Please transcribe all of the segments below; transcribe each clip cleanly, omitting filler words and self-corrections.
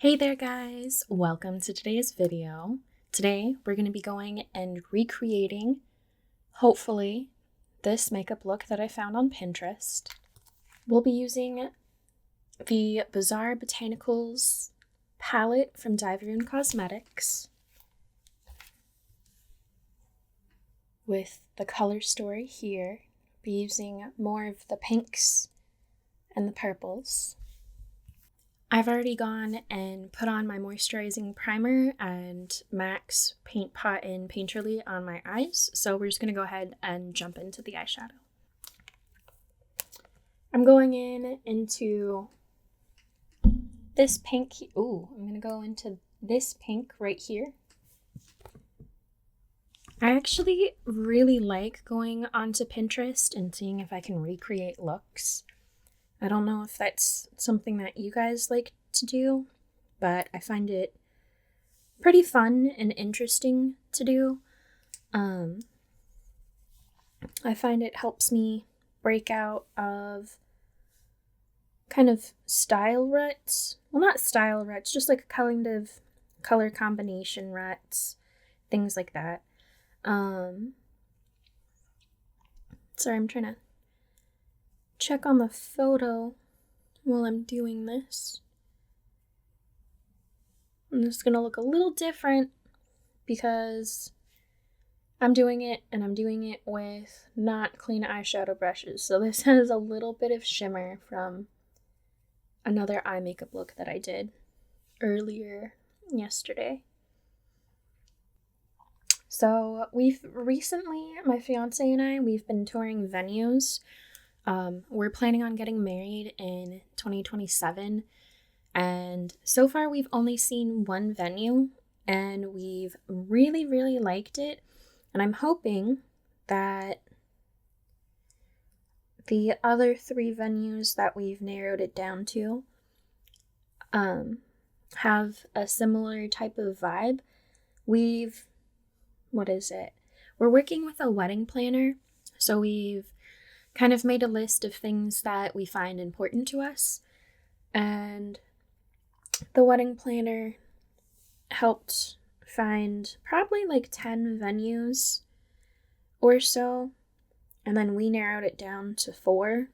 Hey there guys, welcome to today's video. Today we're going to be going and recreating, hopefully, this makeup look that I found on Pinterest. We'll be using the Bizarre Botanicals palette from Dieverune Cosmetics with the color story here. Be using more of the pinks and the purples. I've already gone and put on my moisturizing primer and MAC's Paint Pot and Painterly on my eyes, so we're just going to go ahead and jump into the eyeshadow. I'm going into this pink. I'm going to go into this pink right here. I actually really like going onto Pinterest and seeing if I can recreate looks. I don't know if that's something that you guys like to do, but I find it pretty fun and interesting to do. I find it helps me break out of kind of style ruts. Well, not style ruts, just like kind of color combination ruts, things like that. Sorry, I'm trying to check on the photo while I'm doing this. And this is going to look a little different because I'm doing it with not clean eyeshadow brushes. So this has a little bit of shimmer from another eye makeup look that I did earlier yesterday. So we've recently, my fiance and I, we've been touring venues. We're planning on getting married in 2027, and so far we've only seen one venue, and we've really liked it, and I'm hoping that the other three venues that we've narrowed it down to have a similar type of vibe. We're working with a wedding planner, so we've kind of made a list of things that we find important to us, and the wedding planner helped find probably like 10 venues or so, and then we narrowed it down to 4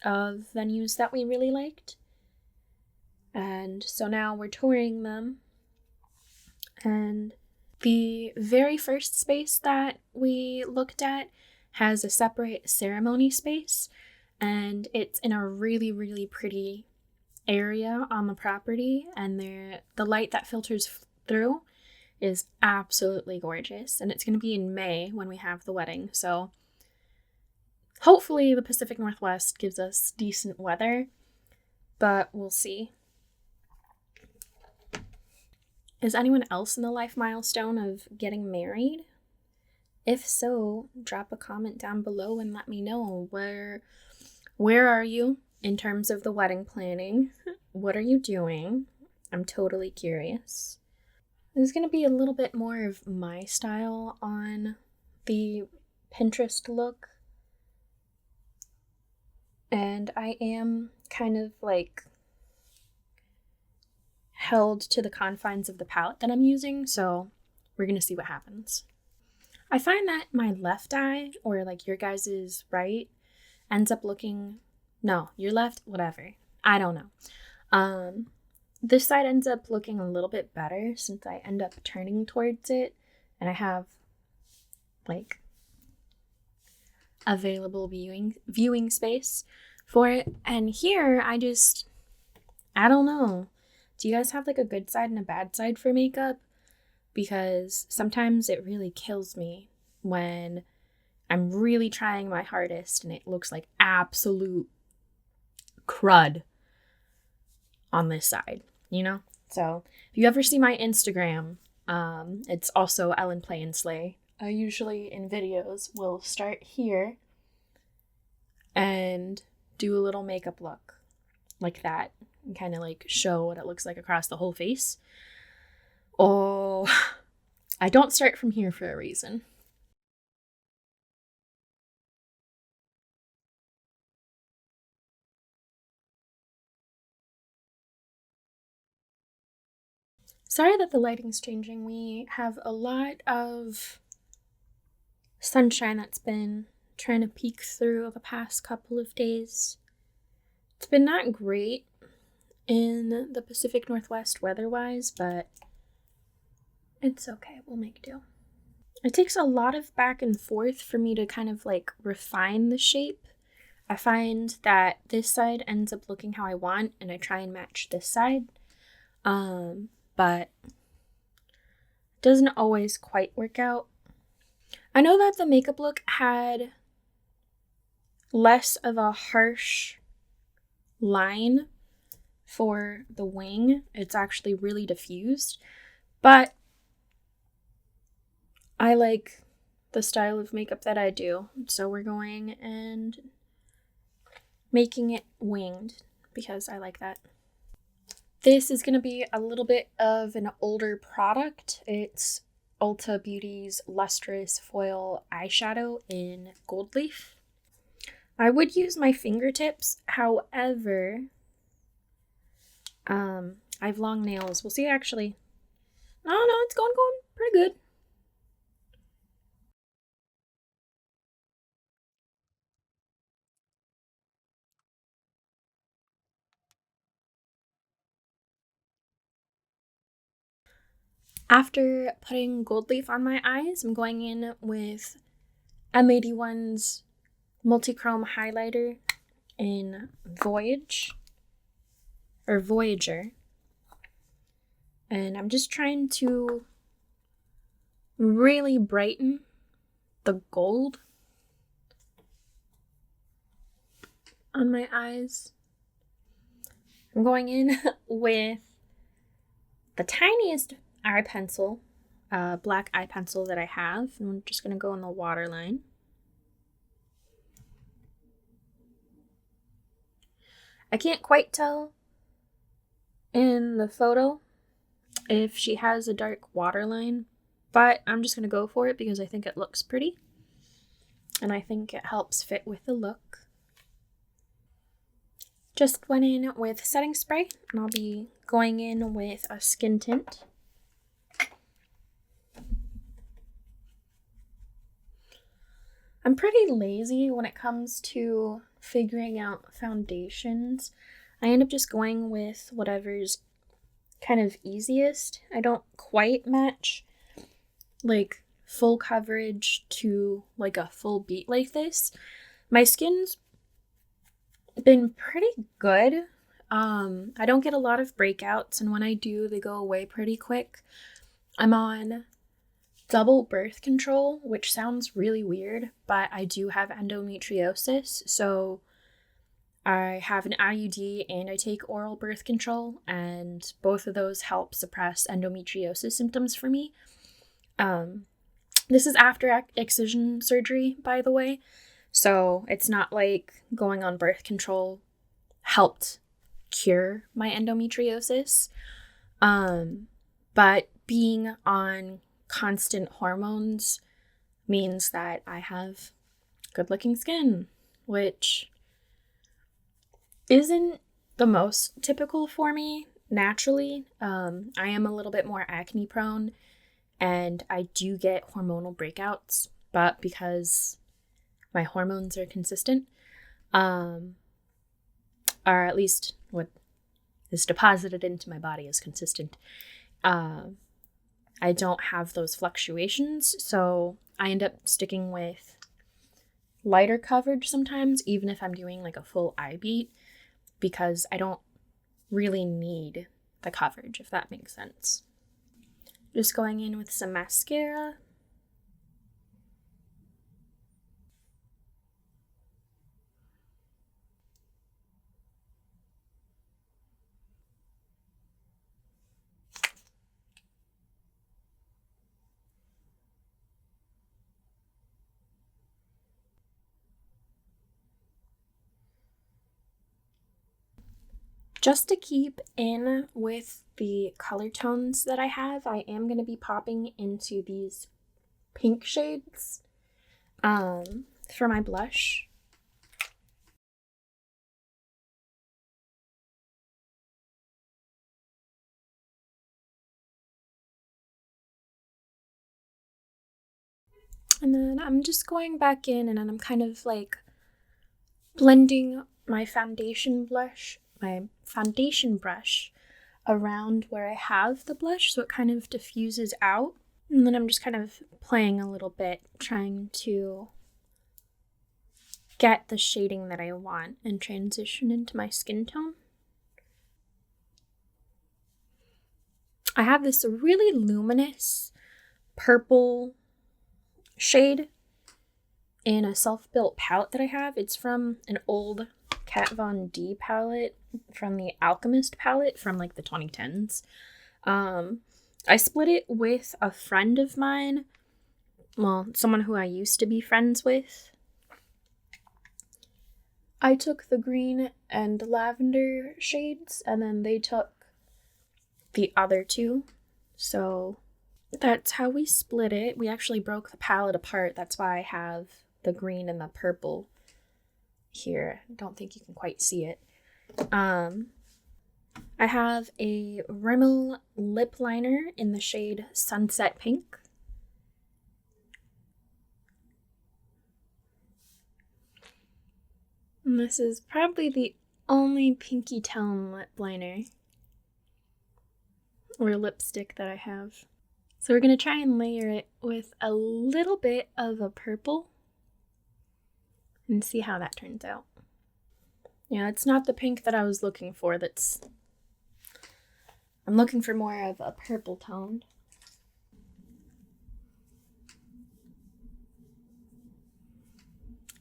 of venues that we really liked, and so now we're touring them. And the very first space that we looked at has a separate ceremony space, and it's in a really pretty area on the property, and the light that filters through is absolutely gorgeous, and it's going to be in May when we have the wedding, so hopefully the Pacific Northwest gives us decent weather, but we'll see. Is anyone else in the life milestone of getting married? If so, drop a comment down below and let me know where are you in terms of the wedding planning? What are you doing? I'm totally curious. There's going to be a little bit more of my style on the Pinterest look. And I am kind of like held to the confines of the palette that I'm using, so we're going to see what happens. I find that my left eye, or like your guys' right, ends up looking, no, your left, whatever, I don't know. This side ends up looking a little bit better since I end up turning towards it, and I have like available viewing space for it. And here, I don't know. Do you guys have like a good side and a bad side for makeup? Because sometimes it really kills me when I'm really trying my hardest and it looks like absolute crud on this side, you know? So if you ever see my Instagram, it's also Ellen Play and Slay. I usually in videos will start here and do a little makeup look like that and kind of like show what it looks like across the whole face. Oh, I don't start from here for a reason. Sorry that the lighting's changing. We have a lot of sunshine that's been trying to peek through the past couple of days. It's been not great in the Pacific Northwest weather-wise, but it's okay. We'll make do. It takes a lot of back and forth for me to kind of like refine the shape. I find that this side ends up looking how I want, and I try and match this side. But it doesn't always quite work out. I know that the makeup look had less of a harsh line for the wing. It's actually really diffused, but I like the style of makeup that I do, so we're going and making it winged because I like that. This is going to be a little bit of an older product. It's Ulta Beauty's Lustrous Foil Eyeshadow in Gold Leaf. I would use my fingertips, however, I have long nails. We'll see actually. Oh no, it's going pretty good. After putting gold leaf on my eyes, I'm going in with M81's Multichrome Highlighter in Voyager. And I'm just trying to really brighten the gold on my eyes. I'm going in with the tiniest eye pencil, black eye pencil that I have, and I'm just going to go in the waterline. I can't quite tell in the photo if she has a dark waterline, but I'm just going to go for it because I think it looks pretty, and I think it helps fit with the look. Just went in with setting spray, and I'll be going in with a skin tint. I'm pretty lazy when it comes to figuring out foundations. I end up just going with whatever's kind of easiest. I don't quite match like full coverage to like a full beat like this. My skin's been pretty good. I don't get a lot of breakouts, and when I do, they go away pretty quick. I'm on double birth control, which sounds really weird, but I do have endometriosis, so I have an IUD and I take oral birth control, and both of those help suppress endometriosis symptoms for me. This is after excision surgery, by the way, so it's not like going on birth control helped cure my endometriosis, but being on constant hormones means that I have good looking skin, which isn't the most typical for me naturally. I am a little bit more acne prone, and I do get hormonal breakouts, but because my hormones are consistent, or at least what is deposited into my body is consistent, I don't have those fluctuations, so I end up sticking with lighter coverage sometimes, even if I'm doing like a full eye beat, because I don't really need the coverage, if that makes sense. Just going in with some mascara. Just to keep in with the color tones that I have, I am going to be popping into these pink shades for my blush. And then I'm just going back in and I'm kind of like blending my foundation brush around where I have the blush so it kind of diffuses out. And then I'm just kind of playing a little bit, trying to get the shading that I want and transition into my skin tone. I have this really luminous purple shade in a self-built palette that I have. It's from an old Kat Von D palette from the Alchemist palette from like the 2010s. I split it with a friend of mine, well, someone who I used to be friends with. I took the green and lavender shades, and then they took the other two. So that's how we split it. We actually broke the palette apart. That's why I have the green and the purple here. I don't think you can quite see it. I have a Rimmel lip liner in the shade Sunset Pink. And this is probably the only pinky tone lip liner or lipstick that I have. So we're going to try and layer it with a little bit of a purple and see how that turns out. Yeah, it's not the pink that I was looking for. I'm looking for more of a purple tone.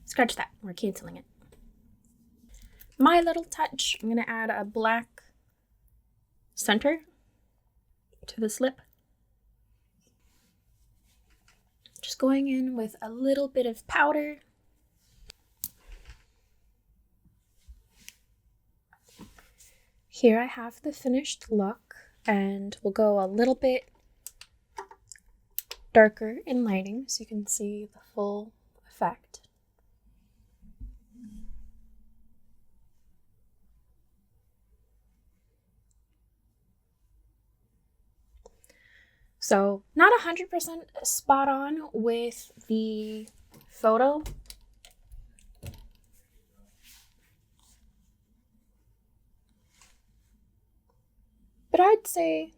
Scratch that, we're canceling it. My little touch, I'm gonna add a black center to this lip. Just going in with a little bit of powder. Here I have the finished look, and we'll go a little bit darker in lighting so you can see the full effect. So not 100% spot on with the photo. But I'd say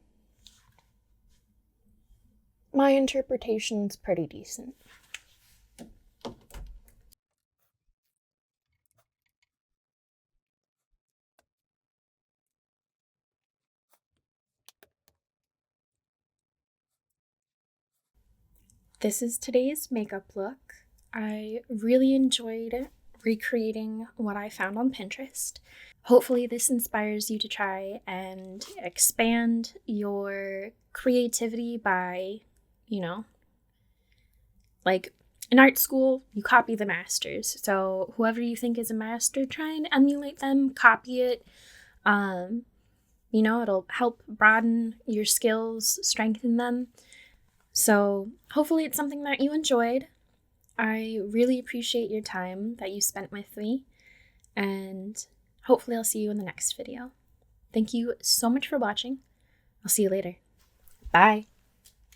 my interpretation's pretty decent. This is today's makeup look. I really enjoyed recreating what I found on Pinterest. Hopefully this inspires you to try and expand your creativity by, like in art school, you copy the masters. So whoever you think is a master, try and emulate them, copy it. It'll help broaden your skills, strengthen them. So hopefully it's something that you enjoyed. I really appreciate your time that you spent with me, and hopefully I'll see you in the next video. Thank you so much for watching. I'll see you later. Bye.